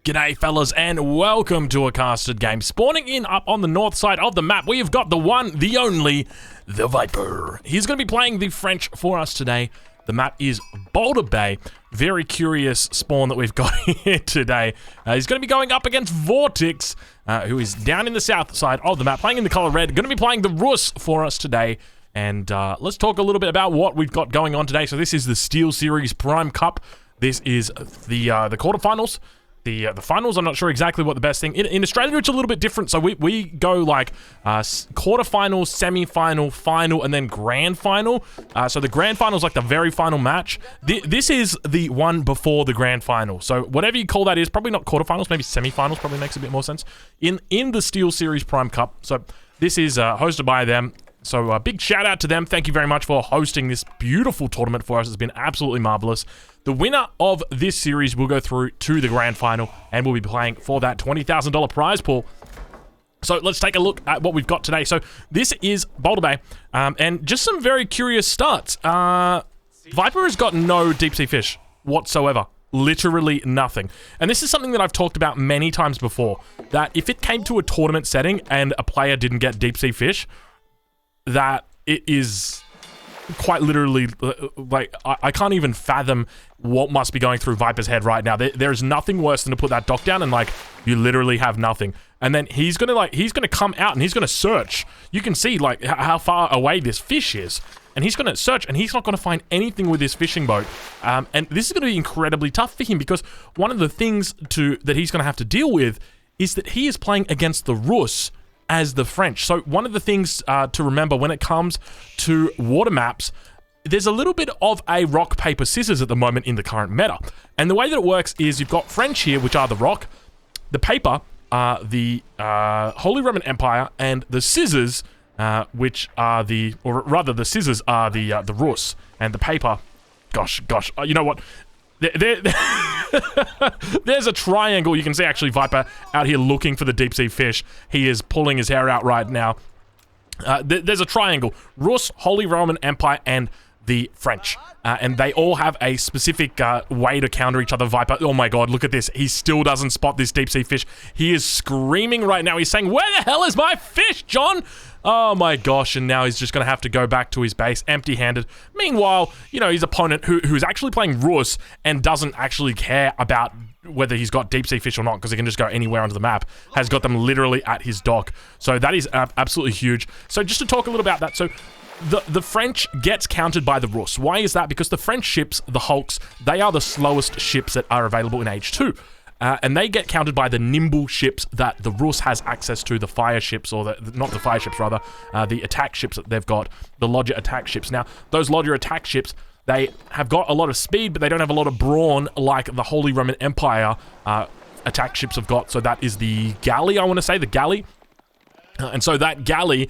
G'day fellas and welcome to a casted game. Spawning in up on the north side of the map, we have got the one, the only, the Viper. He's going to be playing the French for us today. The map is Boulder Bay. Very curious spawn that we've got here today. He's going to be going up against Vortex, who is down in the south side of the map, playing in the color red. Going to be playing the Rus for us today. And let's talk a little bit about what we've got going on today. So this is the Steel Series Prime Cup. This is the quarterfinals. The finals, I'm not sure exactly what the best thing. In Australia, it's a little bit different. So we go like quarterfinal, semi-final, final, and then grand final. So the grand final is like the very final match. This is the one before the grand final. So whatever you call that is, probably not quarterfinals, maybe semi-finals probably makes a bit more sense. In the Steel Series Prime Cup. So this is hosted by them. So a big shout out to them. Thank you very much for hosting this beautiful tournament for us. It's been absolutely marvelous. The winner of this series will go through to the grand final and we'll be playing for that $20,000 prize pool. So let's take a look at what we've got today. So this is Boulder Bay and just some very curious starts. Viper has got no deep sea fish whatsoever. Literally nothing. And this is something that I've talked about many times before, that if it came to a tournament setting and a player didn't get deep sea fish, that it is quite literally, like, I can't even fathom what must be going through Viper's head right now. There's nothing worse than to put that dock down and, like, you literally have nothing. And then he's gonna come out and he's gonna search. You can see, like, how far away this fish is. And he's gonna search and he's not gonna find anything with his fishing boat. And this is gonna be incredibly tough for him because one of the things that he's gonna have to deal with is that he is playing against the Rus as the French. So one of the things to remember when it comes to water maps, there's a little bit of a rock, paper, scissors at the moment in the current meta. And the way that it works is you've got French here, which are the rock, the paper, the Holy Roman Empire, and the scissors, which are the scissors are the Rus, and the paper, gosh, you know what? There's a triangle. You can see actually Viper out here looking for the deep sea fish. He is pulling his hair out right now. There's a triangle. Rus, Holy Roman Empire, and the French. And they all have a specific way to counter each other. Viper, oh my god, look at this. He still doesn't spot this deep sea fish. He is screaming right now. He's saying, where the hell is my fish, John? Oh my gosh, and now he's just going to have to go back to his base empty-handed. Meanwhile, you know, his opponent, who's actually playing Rus and doesn't actually care about whether he's got deep sea fish or not, because he can just go anywhere onto the map, has got them literally at his dock. So that is absolutely huge. So just to talk a little about that, so the French gets countered by the Rus. Why is that? Because the French ships, the Hulks, they are the slowest ships that are available in H2. And they get countered by the nimble ships that the Rus has access to, the fire ships, or not the fire ships, rather, the attack ships that they've got, the Lodger attack ships. Now, those Lodger attack ships, they have got a lot of speed, but they don't have a lot of brawn like the Holy Roman Empire attack ships have got. So that is the galley, I want to say, the galley. And so that galley,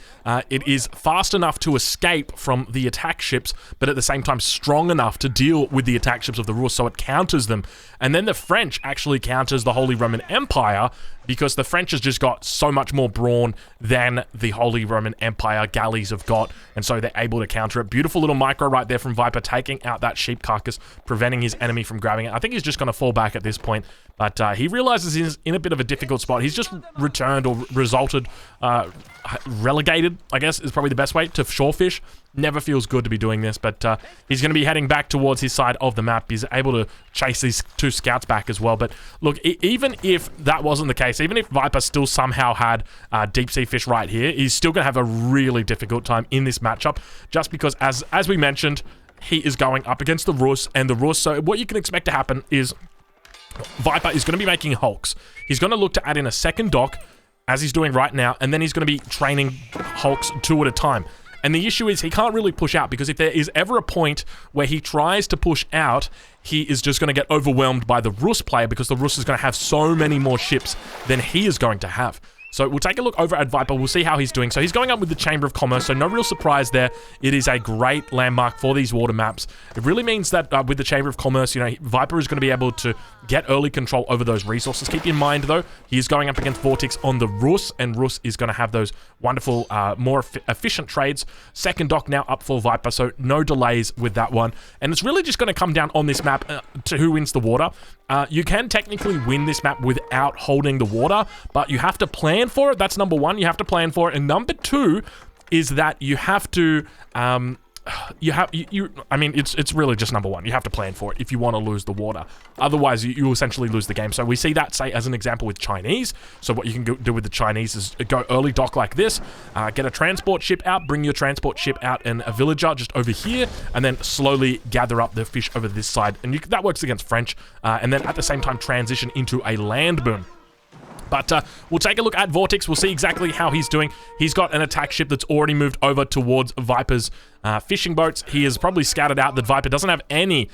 it is fast enough to escape from the attack ships, but at the same time strong enough to deal with the attack ships of the Rus, so it counters them. And then the French actually counters the Holy Roman Empire, because the French has just got so much more brawn than the Holy Roman Empire galleys have got, and so they're able to counter it. Beautiful little micro right there from Viper, taking out that sheep carcass, preventing his enemy from grabbing it. I think he's just going to fall back at this point, but he realizes he's in a bit of a difficult spot. He's just returned or resulted, relegated, I guess is probably the best way, to shorefish. Never feels good to be doing this, but he's going to be heading back towards his side of the map. He's able to chase these two scouts back as well. But look, even if that wasn't the case, even if Viper still somehow had deep sea fish right here, he's still going to have a really difficult time in this matchup, just because, as we mentioned, he is going up against the Rus, and the Rus, so what you can expect to happen is Viper is going to be making hulks. He's going to look to add in a second dock, as he's doing right now, and then he's going to be training hulks 2 at a time. And the issue is he can't really push out, because if there is ever a point where he tries to push out, he is just going to get overwhelmed by the Rus player, because the Rus is going to have so many more ships than he is going to have. So we'll take a look over at Viper. We'll see how he's doing. So he's going up with the Chamber of Commerce, so no real surprise there. It is a great landmark for these water maps. It really means that with the Chamber of Commerce, you know, Viper is going to be able to get early control over those resources. Keep in mind, though, he's going up against Vortex on the Rus, and Rus is going to have those wonderful, more efficient trades. Second dock now up for Viper, so no delays with that one. And it's really just going to come down on this map to who wins the water. You can technically win this map without holding the water, but you have to plan for it. That's number one. You have to plan for it. And number two is that you have to... I mean, it's really just number one. You have to plan for it if you want to lose the water. Otherwise, you essentially lose the game. So we see that, say, as an example with Chinese. So what you can do with the Chinese is go early dock like this, get a transport ship out, bring your transport ship out and a villager just over here, and then slowly gather up the fish over this side. And that works against French. And then at the same time, transition into a land boom. But we'll take a look at Vortex. We'll see exactly how he's doing. He's got an attack ship that's already moved over towards Viper's fishing boats. He has probably scouted out that Viper doesn't have any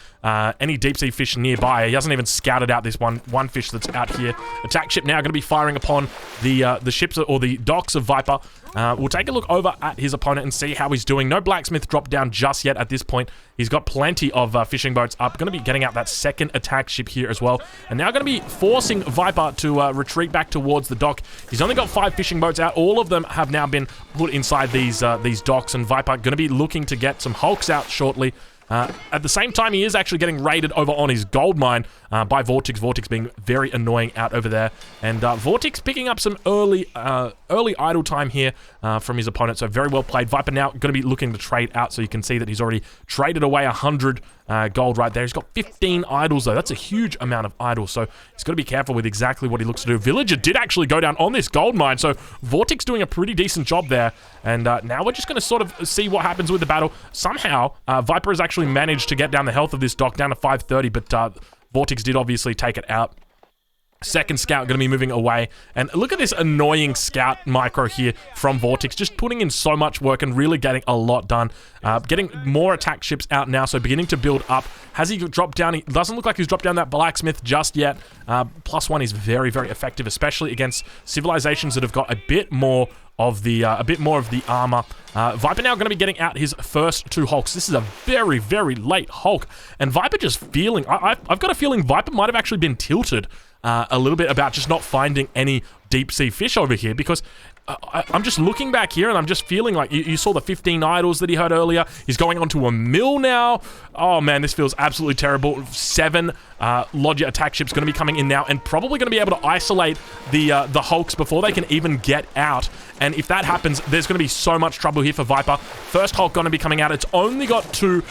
deep sea fish nearby. He hasn't even scouted out this one fish that's out here. Attack ship now going to be firing upon the ships or the docks of Viper. We'll take a look over at his opponent and see how he's doing. No blacksmith dropped down just yet at this point. He's got plenty of fishing boats up. Going to be getting out that second attack ship here as well. And now going to be forcing Viper to retreat back towards the dock. He's only got 5 fishing boats out. All of them have now been put inside these docks, and Viper going to be looking to get some hulks out shortly. At the same time, he is actually getting raided over on his gold mine by Vortex. Vortex being very annoying out over there. And Vortex picking up some early idle time here from his opponent. So very well played. Viper now going to be looking to trade out. So you can see that he's already traded away 100 gold right there. He's got 15 idols, though. That's a huge amount of idols. So he's got to be careful with exactly what he looks to do. Villager did actually go down on this gold mine. So Vortex doing a pretty decent job there. And now we're just going to sort of see what happens with the battle. Somehow, Viper has actually managed to get down the health of this dock down to 530, but Vortex did obviously take it out. Second scout going to be moving away. And look at this annoying scout micro here from Vortex. Just putting in so much work and really getting a lot done. Getting more attack ships out now, so beginning to build up. Has he dropped down? It doesn't look like he's dropped down that blacksmith just yet. +1 is very, very effective, especially against civilizations that have got a bit more of the armor. Viper now going to be getting out his first 2 hulks. This is a very, very late hulk. And Viper just feeling... I've got a feeling Viper might have actually been tilted a little bit about just not finding any deep sea fish over here, because I'm just looking back here and I'm just feeling like you saw the 15 idols that he heard earlier. He's going on to a mill now. Oh man, this feels absolutely terrible. 7 Lodger attack ships going to be coming in now and probably going to be able to isolate the hulks before they can even get out. And if that happens, there's going to be so much trouble here for Viper. First hulk going to be coming out. It's only got 2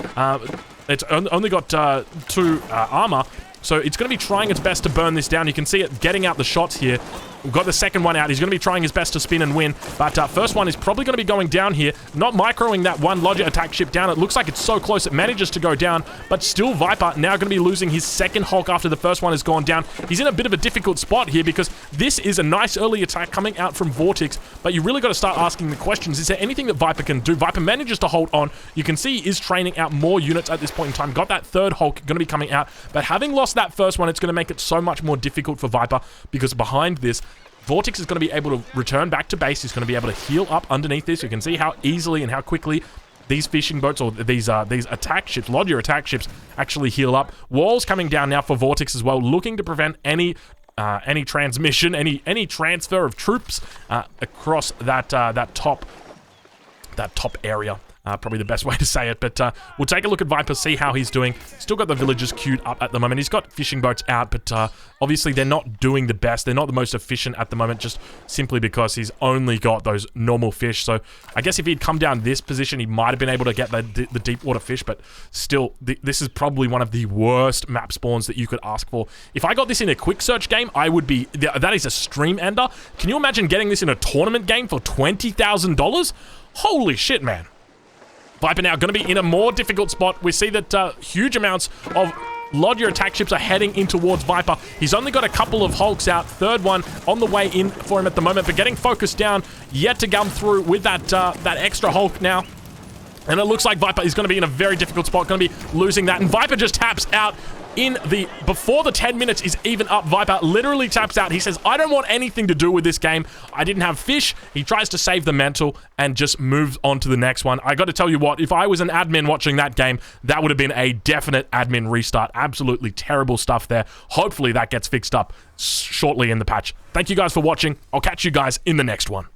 armor. So it's going to be trying its best to burn this down. You can see it getting out the shots here. We've got the second one out. He's going to be trying his best to spin and win. But first one is probably going to be going down here. Not microing that one Lodger attack ship down. It looks like it's so close it manages to go down. But still Viper now going to be losing his second hulk after the first one has gone down. He's in a bit of a difficult spot here because this is a nice early attack coming out from Vortex. But you really got to start asking the questions. Is there anything that Viper can do? Viper manages to hold on. You can see he is training out more units at this point in time. Got that third hulk going to be coming out. But having lost that first one, it's going to make it so much more difficult for Viper because behind this, Vortex is going to be able to return back to base. He's going to be able to heal up underneath this. You can see how easily and how quickly these fishing boats or these attack ships, Lodger attack ships, actually heal up. Walls coming down now for Vortex as well, looking to prevent any transmission, any transfer of troops across that top area. Probably the best way to say it, but we'll take a look at Viper, see how he's doing. Still got the villagers queued up at the moment. He's got fishing boats out, but obviously they're not doing the best. They're not the most efficient at the moment, just simply because he's only got those normal fish. So I guess if he'd come down this position, he might have been able to get the deep water fish, but still, this is probably one of the worst map spawns that you could ask for. If I got this in a quick search game, I would be... That is a stream ender. Can you imagine getting this in a tournament game for $20,000? Holy shit, man. Viper now going to be in a more difficult spot. We see that huge amounts of Lodger attack ships are heading in towards Viper. He's only got a couple of hulks out. Third one on the way in for him at the moment, but getting focused down. Yet to come through with that extra hulk now. And it looks like Viper is going to be in a very difficult spot, going to be losing that. And Viper just taps out before the 10 minutes is even up. Viper literally taps out. He says, I don't want anything to do with this game. I didn't have fish. He tries to save the mental and just moves on to the next one. I got to tell you what, if I was an admin watching that game, that would have been a definite admin restart. Absolutely terrible stuff there. Hopefully that gets fixed up shortly in the patch. Thank you guys for watching. I'll catch you guys in the next one.